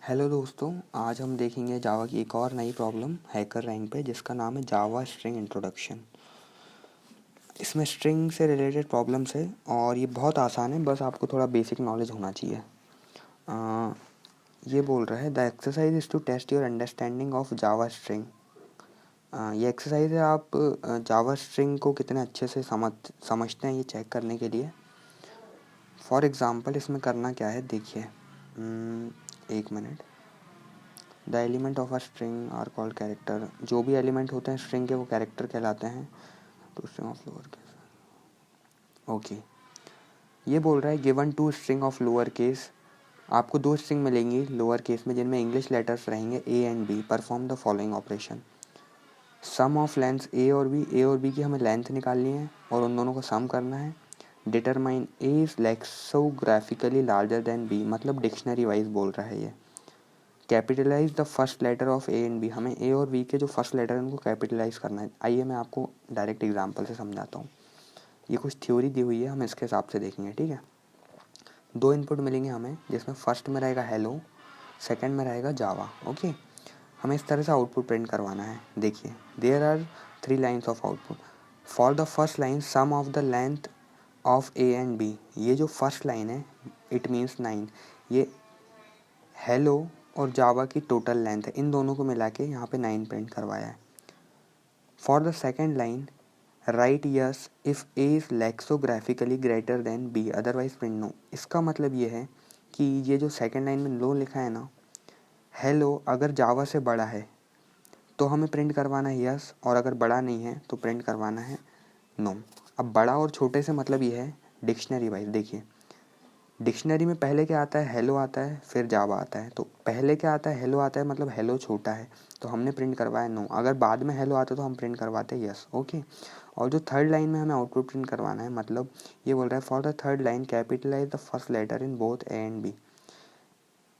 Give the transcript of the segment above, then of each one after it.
Hello दोस्तों, आज हम देखेंगे जावा की एक और नई प्रॉब्लम हैकर रैंक पे, जिसका नाम है जावा स्ट्रिंग इंट्रोडक्शन। इसमें स्ट्रिंग से रिलेटेड प्रॉब्लम्स है और ये बहुत आसान है, बस आपको थोड़ा बेसिक नॉलेज होना चाहिए। ये बोल रहा है the exercise is to test your understanding of Java string. ये एक्सरसाइज है आप जावा स्ट्रिंग को कितने अच्छे से समझते हैं ये चेक करने के लिए। फॉर एग्ज़ाम्पल इसमें करना क्या है देखिए। एक minute. The element of a string are called character. जो भी एलिमेंट होते हैं स्ट्रिंग के वो कैरेक्टर कहलाते हैं। Two string of lower case. Okay, ये बोल रहा है given two string of lower case, आपको दो स्ट्रिंग मिलेंगी लोअर केस में जिनमें इंग्लिश लेटर्स रहेंगे a and b. Perform the following operation. Sum of length a और बी की हमें लेंथ निकालनी है और उन दोनों को सम करना है। Determine a is lexicographically larger than b, मतलब डिक्शनरी वाइज बोल रहा है ये। Capitalise the first letter of a and b, हमें ए और बी के जो फर्स्ट लेटर है उनको कैपिटलाइज करना है। आइए मैं आपको डायरेक्ट एग्जांपल से समझाता हूँ। ये कुछ थ्योरी दी हुई है, हम इसके हिसाब से देखेंगे, ठीक है। दो इनपुट मिलेंगे हमें, जिसमें फर्स्ट में रहेगा हेलो, सेकंड में रहेगा जावा। ओके, हमें इस तरह से आउटपुट प्रिंट करवाना है। देखिए, there are 3 lines of output. For the first line sum of the length of a and b, ये जो फर्स्ट लाइन है इट मीन्स 9। ये हेलो और जावा की टोटल लेंथ है, इन दोनों को मिला के यहाँ पे 9 प्रिंट करवाया है। For the second line write yes if a is lexicographically greater than b, otherwise print no. इसका मतलब ये है कि ये जो सेकेंड लाइन में नो लिखा है ना, हेलो अगर जावा से बड़ा है तो हमें प्रिंट करवाना है यस, और अगर बड़ा नहीं है तो प्रिंट करवाना है नो। अब बड़ा और छोटे से मतलब ये है डिक्शनरी वाइज। देखिए, डिक्शनरी में पहले क्या आता है, हेलो आता है, फिर जावा आता है। तो पहले क्या आता है, हेलो आता है, मतलब हेलो छोटा है तो हमने प्रिंट करवाया नो। अगर बाद में हेलो आता है तो हम प्रिंट करवाते हैं यस। ओके, और जो थर्ड लाइन में हमें आउटपुट प्रिंट करवाना है, मतलब ये बोल रहा है for the third line capitalise the first letter in both a and b.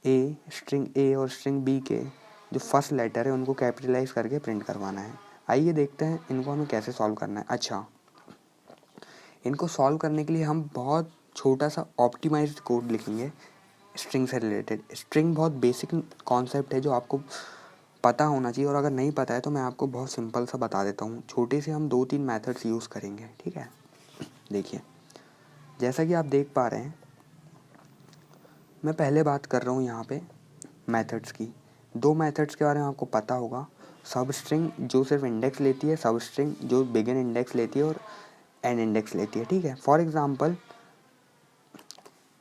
A, string a और स्ट्रिंग बी के जो फर्स्ट लेटर है उनको कैपिटलाइज करके प्रिंट करवाना है। आइए देखते हैं इनको हमें कैसे सॉल्व करना है। अच्छा, इनको सॉल्व करने के लिए हम बहुत छोटा सा ऑप्टिमाइज्ड कोड लिखेंगे स्ट्रिंग से रिलेटेड। स्ट्रिंग बहुत बेसिक कॉन्सेप्ट है जो आपको पता होना चाहिए, और अगर नहीं पता है तो मैं आपको बहुत सिंपल सा बता देता हूँ। छोटे से हम 2-3 मेथड्स यूज़ करेंगे, ठीक है। देखिए, जैसा कि आप देख पा रहे हैं, मैं पहले बात कर रहा हूँ यहाँ पे मेथड्स की। दो मेथड्स के बारे में आपको पता होगा। सब स्ट्रिंग जो सिर्फ इंडेक्स लेती है, सब स्ट्रिंग जो बिगिन इंडेक्स लेती है और एंड इंडेक्स लेती है, ठीक है। फॉर एग्जाम्पल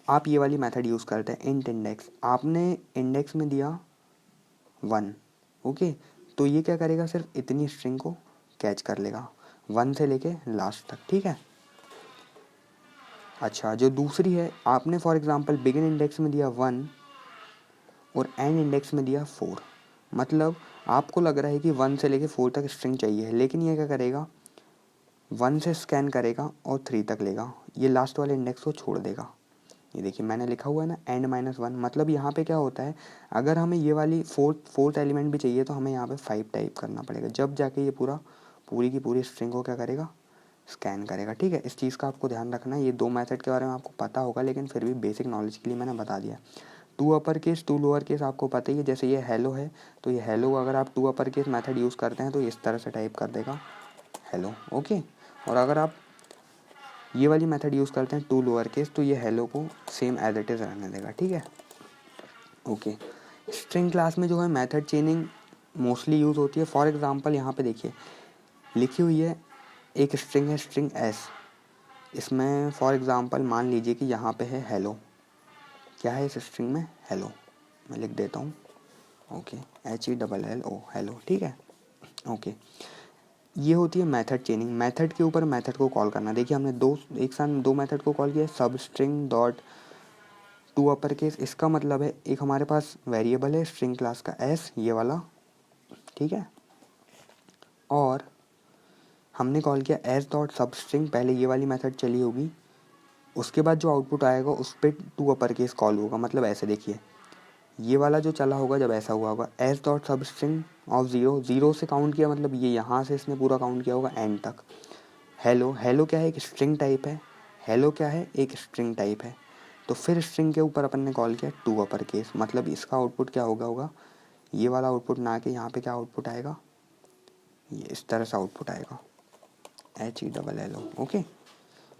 आप ये वाली मेथड यूज़ करते हैं इंट इंडेक्स। आपने इंडेक्स में दिया 1, ओके, तो ये क्या करेगा, सिर्फ इतनी स्ट्रिंग को कैच कर लेगा 1 से लेके लास्ट तक, ठीक है। अच्छा, जो दूसरी है, आपने फॉर एग्जांपल बिगिन इंडेक्स में दिया 1 और एंड इंडेक्स में दिया 4, मतलब आपको लग रहा है कि 1 से लेके 4 तक स्ट्रिंग चाहिए, लेकिन ये क्या करेगा, 1 से स्कैन करेगा और 3 तक लेगा, ये लास्ट वाले इंडेक्स को छोड़ देगा। ये देखिए मैंने लिखा हुआ है ना एंड -1, मतलब यहाँ पे क्या होता है, अगर हमें ये वाली फोर्थ एलिमेंट भी चाहिए तो हमें यहाँ पे 5 टाइप करना पड़ेगा, जब जाके ये पूरी की पूरी स्ट्रिंग को क्या करेगा, स्कैन करेगा, ठीक है। इस चीज़ का आपको ध्यान रखना है। ये दो मेथड के बारे में आपको पता होगा, लेकिन फिर भी बेसिक नॉलेज के लिए मैंने बता दिया। 2 अपर केस 2 लोअर केस आपको पता ही है। जैसे ये हेलो है तो ये हेलो अगर आप 2 अपर केस मेथड यूज़ करते हैं तो इस तरह से टाइप कर देगा हेलो, ओके। और अगर आप ये वाली मेथड यूज़ करते हैं 2 लोअर केस तो ये हेलो को सेम एज इट इज़ रहने देगा, ठीक है, ओके। स्ट्रिंग क्लास में जो है मेथड चेनिंग मोस्टली यूज़ होती है। फॉर एग्जांपल यहाँ पे देखिए लिखी हुई है, एक स्ट्रिंग है स्ट्रिंग एस, इसमें फॉर एग्जांपल मान लीजिए कि यहाँ पे है हेलो। क्या है इस स्ट्रिंग में, हेलो, मैं लिख देता हूँ, ओके, HELLO, हेलो, ठीक है, ओके। ये होती है मेथड चेनिंग। मेथड के ऊपर मेथड को कॉल करना। देखिए हमने एक साथ दो मेथड को कॉल किया, सब स्ट्रिंग डॉट 2 अपर केस। इसका मतलब है एक हमारे पास वेरिएबल है स्ट्रिंग क्लास का एस, ये वाला, ठीक है, और हमने कॉल किया एस डॉट सब स्ट्रिंग। पहले ये वाली मेथड चली होगी, उसके बाद जो आउटपुट आएगा उस पर 2 अपर केस कॉल होगा। मतलब ऐसे देखिए, ये वाला जो चला होगा जब ऐसा हुआ होगा एस डॉट सब स्ट्रिंग ऑफ 0, 0 से काउंट किया, मतलब ये यहाँ से इसने पूरा काउंट किया होगा एंड तक। हेलो, हेलो क्या है, एक स्ट्रिंग टाइप है। हेलो क्या है, एक स्ट्रिंग टाइप है। तो फिर स्ट्रिंग के ऊपर अपन ने कॉल किया टू अपर केस, मतलब इसका आउटपुट क्या होगा ये वाला आउटपुट ना के यहाँ पे क्या आउटपुट आएगा, ये इस तरह से आउटपुट आएगा HELLO। ओके,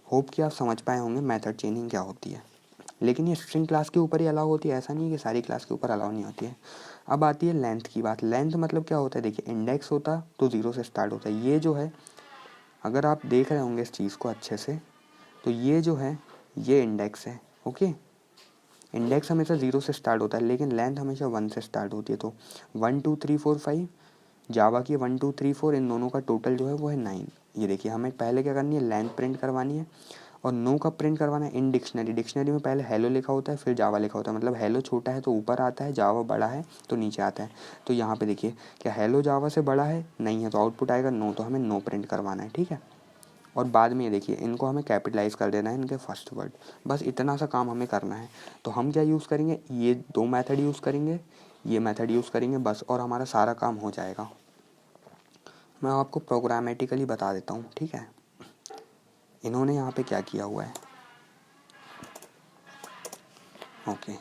होप कि आप समझ पाए होंगे मेथड चेनिंग क्या होती है। लेकिन ये स्ट्रिंग क्लास के ऊपर ही अलाउ होती है, ऐसा नहीं है कि सारी क्लास के ऊपर अलाउ नहीं होती है। अब आती है लेंथ की बात। लेंथ मतलब क्या होता है, देखिए इंडेक्स होता तो 0 से स्टार्ट होता है। ये जो है, अगर आप देख रहे होंगे इस चीज़ को अच्छे से, तो ये जो है ये इंडेक्स है। ओके, इंडेक्स हमेशा 0 से स्टार्ट होता है, लेकिन लेंथ हमेशा 1 से स्टार्ट होती है। तो 1 2 3 4 5 जावा की 1 2 3 4 इन दोनों का टोटल जो है वो है 9। ये देखिए, हमें पहले क्या करनी है, लेंथ प्रिंट करवानी है। और नो कब प्रिंट करवाना है, इन डिक्शनरी। डिक्शनरी में पहले हेलो लिखा होता है, फिर जावा लिखा होता है। मतलब हेलो छोटा है तो ऊपर आता है, जावा बड़ा है तो नीचे आता है। तो यहाँ पे देखिए, क्या हेलो जावा से बड़ा है, नहीं है, तो आउटपुट आएगा नो, तो हमें नो प्रिंट करवाना है। ठीक है, और बाद में ये देखिए, इनको हमें कैपिटलाइज कर देना है, इनके फर्स्ट वर्ड। बस इतना सा काम हमें करना है। तो हम क्या यूज़ करेंगे, ये दो मेथड यूज़ करेंगे, ये मेथड यूज़ करेंगे बस, और हमारा सारा काम हो जाएगा। मैं आपको प्रोग्रामेटिकली बता देता हूँ। ठीक है, इन्होंने यहाँ पे क्या किया हुआ है। ओके,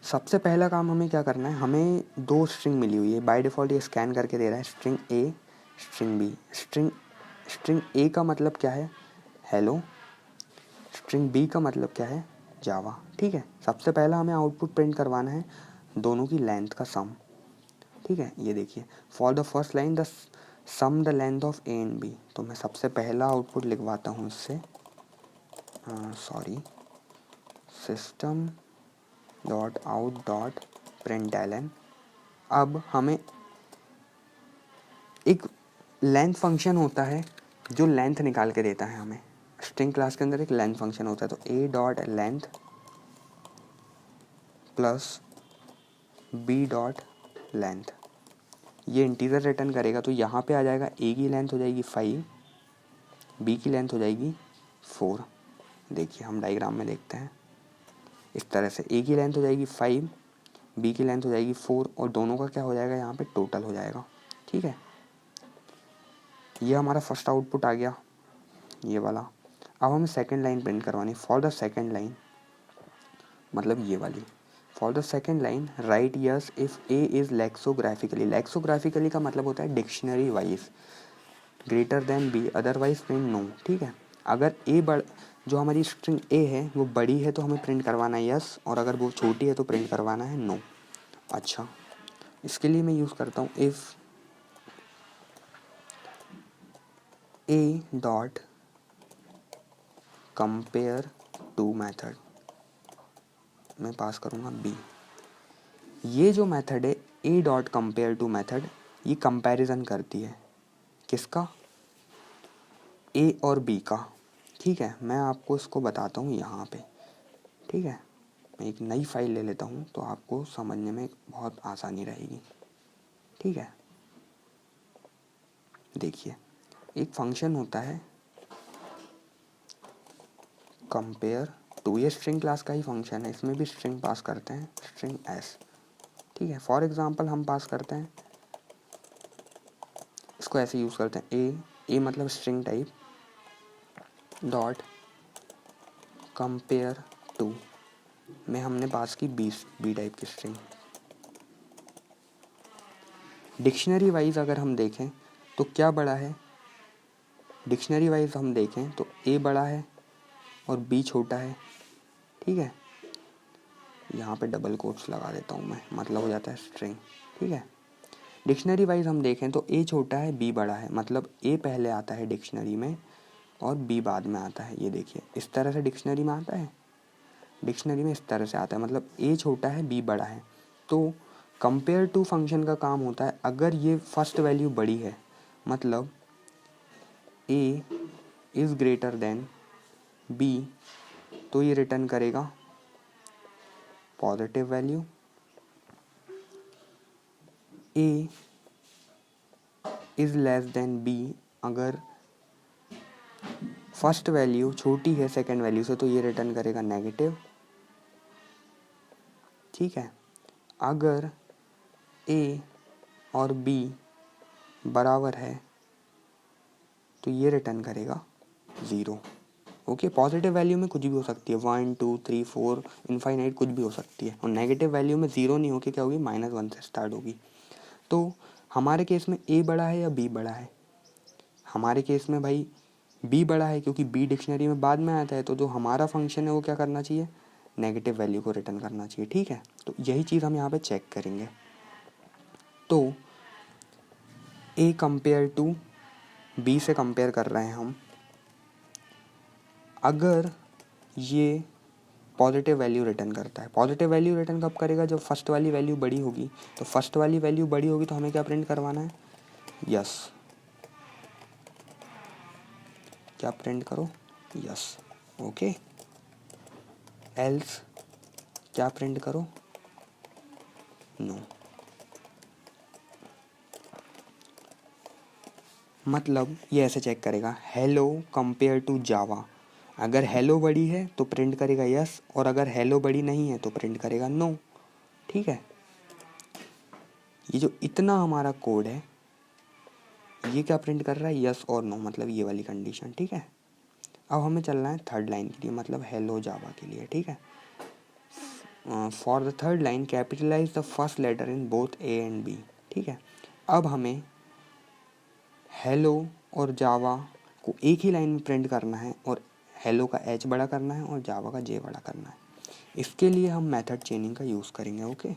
सबसे पहला काम हमें क्या करना है, हमें दो स्ट्रिंग मिली हुई है। बाय डिफ़ॉल्ट ये स्कैन करके दे रहा है, string a, string b. String a का मतलब क्या है, हेलो। स्ट्रिंग बी का मतलब क्या है, जावा। ठीक है, सबसे पहला हमें आउटपुट प्रिंट करवाना है दोनों की लेंथ का सम। ठीक है, ये देखिए, for the first line the sum the length of a and b. तो मैं सबसे पहला आउटपुट लिखवाता हूँ इससे, sorry, system dot out dot println. अब हमें एक लेंथ फंक्शन होता है जो लेंथ निकाल के देता है हमें। स्ट्रिंग क्लास के अंदर एक लेंथ फंक्शन होता है, तो a dot length plus b dot length, ये इंटीजर रिटर्न करेगा। तो यहाँ पे आ जाएगा, ए की लेंथ हो जाएगी 5, बी की लेंथ हो जाएगी 4। देखिए, हम डायग्राम में देखते हैं, इस तरह से ए की लेंथ हो जाएगी 5, बी की लेंथ हो जाएगी 4, और दोनों का क्या हो जाएगा, यहाँ पे टोटल हो जाएगा। ठीक है, ये हमारा फर्स्ट आउटपुट आ गया, ये वाला। अब हमें सेकंड लाइन प्रिंट करवानी। फॉर द सेकंड लाइन, मतलब ये वाली, for the second line write yes if a is lexicographically. Lexicographically का मतलब होता है dictionary wise greater than b, otherwise print no. ठीक है, अगर ए जो हमारी स्ट्रिंग ए है वो बड़ी है तो हमें प्रिंट करवाना है यस, और अगर वो छोटी है तो प्रिंट करवाना है नो। अच्छा, इसके लिए मैं यूज़ करता हूँ if a dot compare to method, मैं पास करूँगा बी। ये जो मेथड है a dot compare to method, ये कंपैरिजन करती है किसका, ए और बी का। ठीक है, मैं आपको इसको बताता हूँ यहाँ पे। ठीक है, मैं एक नई फाइल ले लेता हूँ तो आपको समझने में बहुत आसानी रहेगी। ठीक है, देखिए, एक फंक्शन होता है कंपेयर टू, ये स्ट्रिंग क्लास का ही फंक्शन है, इसमें भी स्ट्रिंग पास करते हैं, स्ट्रिंग एस। ठीक है, फॉर एग्जांपल हम पास करते हैं, इसको ऐसे यूज़ करते हैं, ए मतलब string type dot compare to में हमने पास की बी टाइप की स्ट्रिंग। डिक्शनरी वाइज अगर हम देखें तो क्या बड़ा है, डिक्शनरी वाइज हम देखें तो ए बड़ा है और बी छोटा है। ठीक है, यहाँ पे डबल कोट्स लगा देता हूँ मैं, मतलब हो जाता है स्ट्रिंग। ठीक है, डिक्शनरी वाइज हम देखें तो ए छोटा है, बी बड़ा है, मतलब ए पहले आता है डिक्शनरी में और बी बाद में आता है। ये देखिए, इस तरह से डिक्शनरी में आता है, डिक्शनरी में इस तरह से आता है, मतलब ए छोटा है, बी बड़ा है। तो कंपेयर टू फंक्शन का काम होता है, अगर ये फर्स्ट वैल्यू बड़ी है, मतलब a is greater than b, तो ये रिटर्न करेगा positive value. A is less than b, अगर फर्स्ट वैल्यू छोटी है सेकंड वैल्यू से तो ये रिटर्न करेगा नेगेटिव। ठीक है, अगर ए और बी बराबर है तो ये रिटर्न करेगा 0। ओके, पॉजिटिव वैल्यू में कुछ भी हो सकती है, 1 2 3 4 इनफाइनाइट कुछ भी हो सकती है, और नेगेटिव वैल्यू में ज़ीरो नहीं होगी, क्या होगी, -1 से स्टार्ट होगी। तो हमारे केस में ए बड़ा है या बी बड़ा है, हमारे केस में भाई बी बड़ा है, क्योंकि बी डिक्शनरी में बाद में आता है, तो जो हमारा फंक्शन है वो क्या करना चाहिए, नेगेटिव वैल्यू को रिटर्न करना चाहिए। ठीक है, तो यही चीज़ हम यहाँ पे चेक करेंगे। तो ए कंपेयर टू बी से कंपेयर कर रहे हैं हम, अगर ये पॉजिटिव वैल्यू रिटर्न करता है, पॉजिटिव वैल्यू रिटर्न कब करेगा, जब फर्स्ट वाली वैल्यू बड़ी होगी, तो फर्स्ट वाली वैल्यू बड़ी होगी तो हमें क्या प्रिंट करवाना है, यस, क्या प्रिंट करो, यस, ओके, एल्स क्या प्रिंट करो, नो। मतलब ये ऐसे चेक करेगा, हेलो कंपेयर टू जावा, अगर हेलो बड़ी है तो प्रिंट करेगा यस, और अगर हेलो बड़ी नहीं है तो प्रिंट करेगा नो। ठीक है, ये जो इतना हमारा कोड है ये क्या प्रिंट कर रहा है, यस और नो, मतलब ये वाली कंडीशन। ठीक है, अब हमें चलना है थर्ड लाइन के लिए, मतलब हेलो जावा के लिए। ठीक है, for the third line capitalise the first letter in both a and b. ठीक है, अब हमें हेलो और जावा को एक ही लाइन में प्रिंट करना है, और हेलो का एच बड़ा करना है और जावा का जे बड़ा करना है। इसके लिए हम मेथड चेनिंग का यूज़ करेंगे। ओके,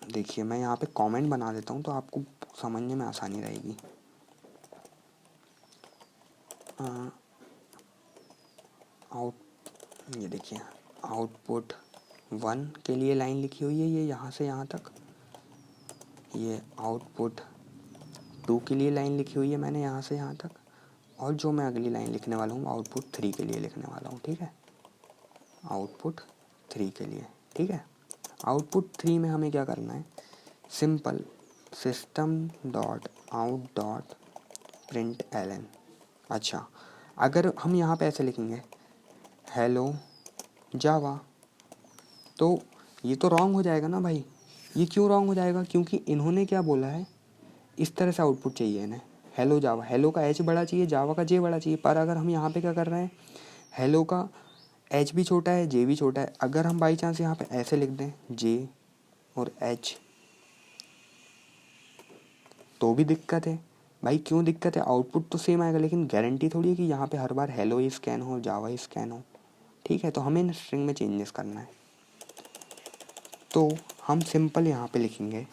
देखिए मैं यहाँ पे कमेंट बना देता हूँ तो आपको समझने में आसानी रहेगी। ये देखिए, आउटपुट 1 के लिए लाइन लिखी हुई है, ये यहाँ से यहाँ तक। ये आउटपुट 2 के लिए लाइन लिखी हुई है मैंने यहाँ से यहाँ तक, और जो मैं अगली लाइन लिखने वाला हूँ आउटपुट 3 के लिए लिखने वाला हूँ। ठीक है, आउटपुट 3 के लिए। ठीक है, आउटपुट 3 में हमें क्या करना है, simple system dot out dot println. अच्छा, अगर हम यहाँ पे ऐसे लिखेंगे हेलो जावा, तो ये तो रॉन्ग हो जाएगा ना भाई। ये क्यों रॉन्ग हो जाएगा, क्योंकि इन्होंने क्या बोला है, इस तरह से आउटपुट चाहिए इन्हें, हेलो जावा, हेलो का एच बड़ा चाहिए, जावा का जे बड़ा चाहिए। पर अगर हम यहाँ पे क्या कर रहे हैं, हेलो का एच भी छोटा है, जे भी छोटा है, अगर हम बाई चांस यहाँ पे ऐसे लिख दें जे और एच, तो भी दिक्कत है भाई। क्यों दिक्कत है, आउटपुट तो सेम आएगा, लेकिन गारंटी थोड़ी है कि यहाँ पे हर बार हेलो ही स्कैन हो, जावा ही स्कैन हो। ठीक है, तो हमें इन स्ट्रिंग में चेंजेस करना है। तो हम सिंपल यहाँ पे लिखेंगे,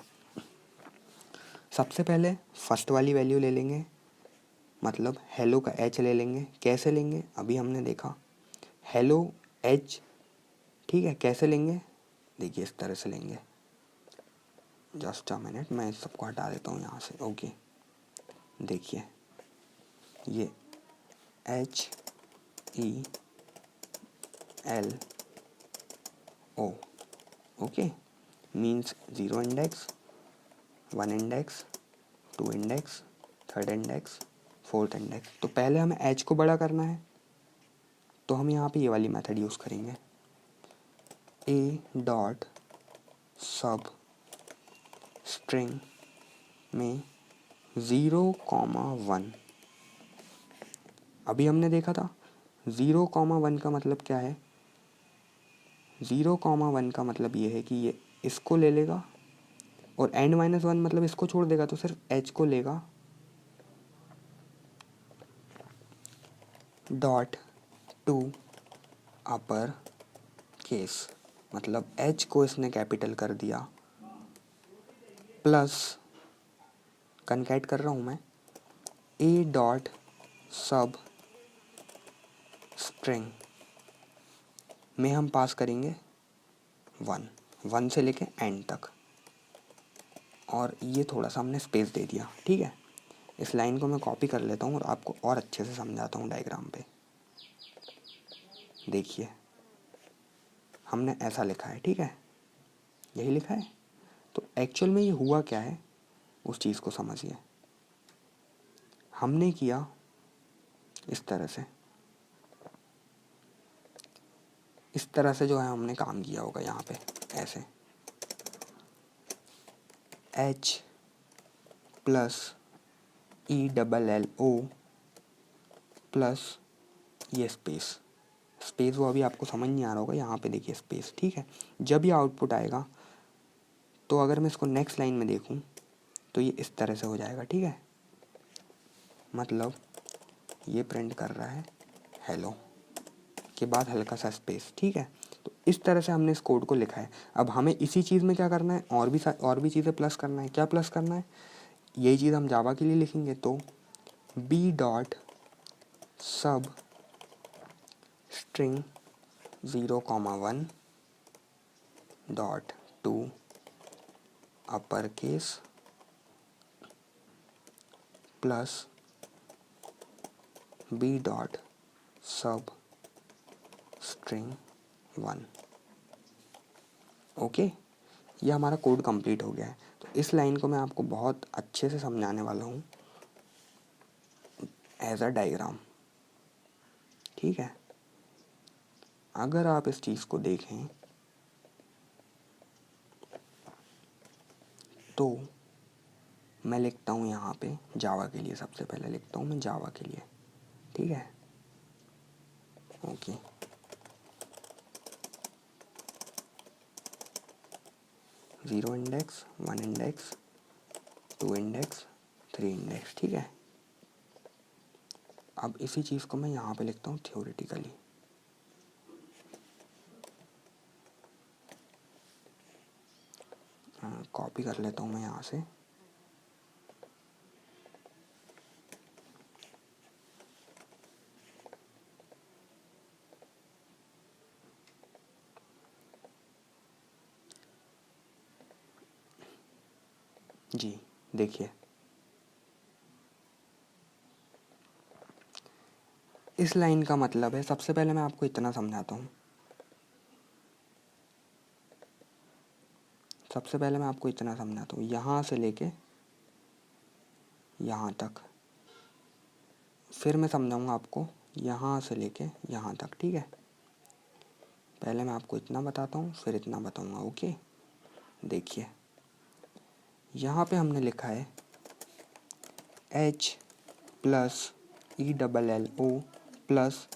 सबसे पहले फर्स्ट वाली वैल्यू ले लेंगे, मतलब हेलो का एच ले लेंगे। कैसे लेंगे, अभी हमने देखा, हेलो एच। ठीक है, कैसे लेंगे, देखिए इस तरह से लेंगे। जस्ट अ मिनट, मैं इस सबको हटा देता हूँ यहाँ से। ओके, देखिए ये H E L O, okay, means 0 index, 1 index, 2 index, 3rd index, 4th index. तो पहले हमें एच को बड़ा करना है, तो हम यहाँ पे ये वाली मेथड यूज़ करेंगे, ए डॉट सब स्ट्रिंग में 0,1। अभी हमने देखा था 0,1 का मतलब क्या है, 0,1 का मतलब ये है कि ये इसको ले लेगा, और n-1 मतलब इसको छोड़ देगा, तो सिर्फ h को लेगा, डॉट टू अपर केस, मतलब h को इसने कैपिटल कर दिया, प्लस कनकैट कर रहा हूँ मैं, ए डॉट सब स्ट्रिंग में हम पास करेंगे 1 से लेके एंड तक, और ये थोड़ा सा हमने स्पेस दे दिया। ठीक है, इस लाइन को मैं कॉपी कर लेता हूँ और आपको और अच्छे से समझाता हूँ डायग्राम पे। देखिए हमने ऐसा लिखा है, ठीक है, यही लिखा है। तो एक्चुअल में ये हुआ क्या है, उस चीज़ को समझिए। हमने किया इस तरह से, इस तरह से जो है हमने काम किया होगा यहाँ पे ऐसे, h प्लस ELLO प्लस ये स्पेस वो अभी आपको समझ नहीं आ रहा होगा, यहाँ पे देखिए स्पेस, ठीक है। जब ये आउटपुट आएगा तो अगर मैं इसको नेक्स्ट लाइन में देखूँ तो ये इस तरह से हो जाएगा, ठीक है। मतलब ये प्रिंट कर रहा है हेलो के बाद हल्का सा स्पेस, ठीक है। तो इस तरह से हमने इस कोड को लिखा है। अब हमें इसी चीज़ में क्या करना है, और भी चीज़ें प्लस करना है। क्या प्लस करना है, यही चीज़ हम जावा के लिए लिखेंगे। तो b dot substring 0,1 dot to upper case plus b dot substring 1। Okay, ये हमारा कोड कंप्लीट हो गया है। तो इस लाइन को मैं आपको बहुत अच्छे से समझाने वाला हूँ एज अ डायग्राम, ठीक है। अगर आप इस चीज़ को देखें तो मैं लिखता हूँ यहाँ पे जावा के लिए, सबसे पहले लिखता हूँ मैं जावा के लिए, ठीक है। Okay, zero index, 1 index, 2 index, 3 index, ठीक है। अब इसी चीज़ को मैं यहाँ पे लिखता हूँ थ्योरेटिकली। कॉपी कर लेता हूँ मैं यहाँ से। जी देखिए, इस लाइन का मतलब है, सबसे पहले मैं आपको इतना समझाता हूँ। सबसे पहले मैं आपको इतना समझाता हूँ, यहाँ से लेके यहाँ तक, फिर मैं समझाऊँगा आपको यहाँ से लेके यहाँ तक, ठीक है। पहले मैं आपको इतना बताता हूँ, फिर इतना बताऊँगा, ओके। देखिए, यहाँ पे हमने लिखा है H प्लस ELLO प्लस,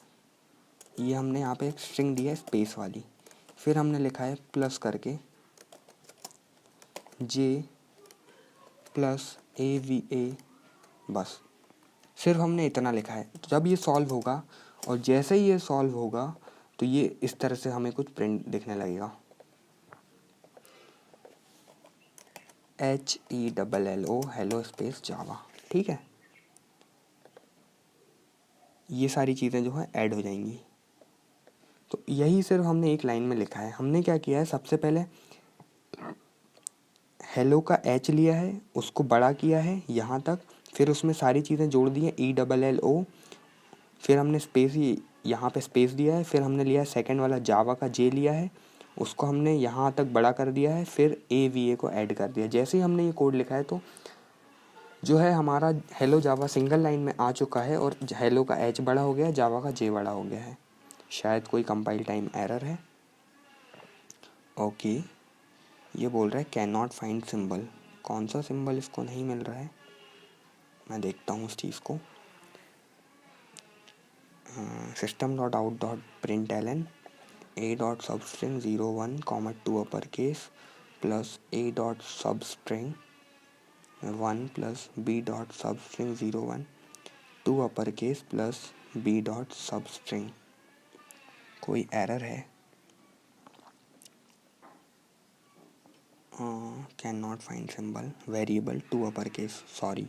ये हमने यहाँ पे एक स्ट्रिंग दी है स्पेस वाली, फिर हमने लिखा है प्लस करके J प्लस AVA, बस सिर्फ हमने इतना लिखा है। जब ये सॉल्व होगा और जैसे ही ये सॉल्व होगा तो ये इस तरह से हमें कुछ प्रिंट दिखने लगेगा, HELLO हेलो स्पेस जावा, ठीक है। ये सारी चीज़ें जो है ऐड हो जाएंगी। तो यही सिर्फ हमने एक लाइन में लिखा है। हमने क्या किया है, सबसे पहले हेलो का H लिया है, उसको बड़ा किया है यहाँ तक, फिर उसमें सारी चीज़ें जोड़ दी हैं ELLO, फिर हमने स्पेस ही यहाँ पे स्पेस दिया है, फिर हमने लिया है सेकंड वाला जावा का J लिया है, उसको हमने यहाँ तक बड़ा कर दिया है, फिर AVA को ऐड कर दिया। जैसे ही हमने ये कोड लिखा है तो जो है हमारा हेलो जावा सिंगल लाइन में आ चुका है और हेलो का H बड़ा हो गया है, जावा का J बड़ा हो गया है। शायद कोई कंपाइल टाइम एरर है। ओके, ये बोल रहा है कैन नॉट फाइंड सिंबल। कौन सा सिंबल इसको नहीं मिल रहा है, मैं देखता हूँ उस चीज़ को। System dot out dot println A dot substring 0,1 2 upper case plus A dot substring 1 plus B dot substring 0,1 2 upper case plus B dot substring. कोई एरर है, can not find symbol variable 2 upper case, sorry.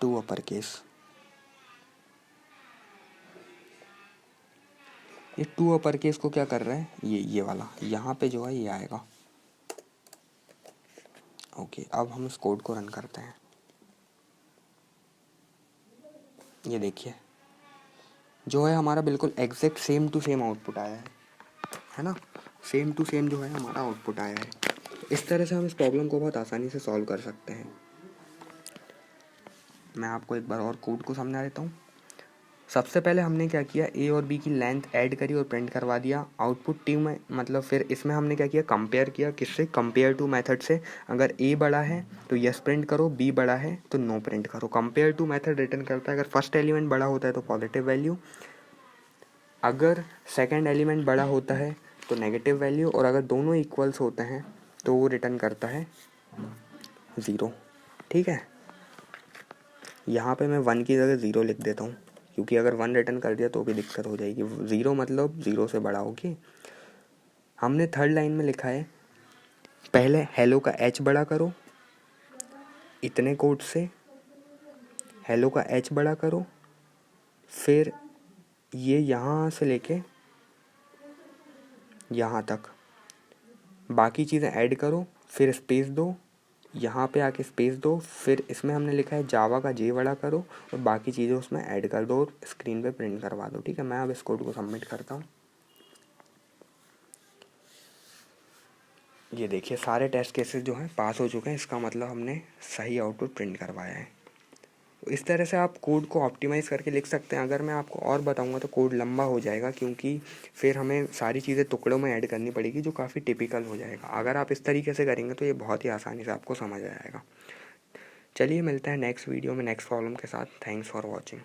To upper case, ये to upper case को क्या कर रहा है, ये वाला यहाँ पे जो है ये आएगा। ओके, अब हम इस कोड को रन करते हैं। ये देखिए, जो है हमारा बिल्कुल exact same to same output आया है ना। सेम टू सेम जो है हमारा आउटपुट आया है। इस तरह से हम इस प्रॉब्लम को बहुत आसानी से सॉल्व कर सकते हैं। मैं आपको एक बार और कोड को समझा देता हूँ। सबसे पहले हमने क्या किया, ए और बी की लेंथ ऐड करी और प्रिंट करवा दिया। आउटपुट टी में मतलब फिर इसमें हमने क्या किया, कंपेयर किया। किससे? कंपेयर टू मेथड से। अगर ए बड़ा है तो यस प्रिंट करो, बी बड़ा है तो नो प्रिंट करो। कंपेयर टू मेथड रिटर्न करता है अगर फर्स्ट एलिमेंट बड़ा होता है तो पॉजिटिव वैल्यू, अगर सेकेंड एलिमेंट बड़ा होता है तो नेगेटिव वैल्यू, और अगर दोनों इक्वल्स होते हैं तो वो रिटर्न करता है 0। ठीक है, यहाँ पे मैं 1 की जगह 0 लिख देता हूँ, क्योंकि अगर 1 रिटर्न कर दिया तो भी दिक्कत हो जाएगी। 0 मतलब 0 से बड़ा होगी। हमने थर्ड लाइन में लिखा है, पहले हेलो का एच बड़ा करो, इतने कोड से हेलो का एच बड़ा करो, फिर ये यहाँ से लेके यहाँ तक बाकी चीज़ें ऐड करो, फिर स्पेस दो, यहाँ पे आके स्पेस दो, फिर इसमें हमने लिखा है जावा का जे बड़ा करो और बाकी चीज़ें उसमें ऐड कर दो और स्क्रीन पे प्रिंट करवा दो। ठीक है, मैं अब इस कोड को सबमिट करता हूँ। ये देखिए सारे टेस्ट केसेस जो हैं पास हो चुके हैं, इसका मतलब हमने सही आउटपुट प्रिंट करवाया है। तो इस तरह से आप कोड को ऑप्टिमाइज़ करके लिख सकते हैं। अगर मैं आपको और बताऊंगा तो कोड लंबा हो जाएगा, क्योंकि फिर हमें सारी चीज़ें टुकड़ों में ऐड करनी पड़ेगी जो काफ़ी टिपिकल हो जाएगा। अगर आप इस तरीके से करेंगे तो ये बहुत ही आसानी से आपको समझ आ जाएगा। चलिए मिलते हैं नेक्स्ट वीडियो में नेक्स्ट प्रॉब्लम के साथ। Thanks for watching.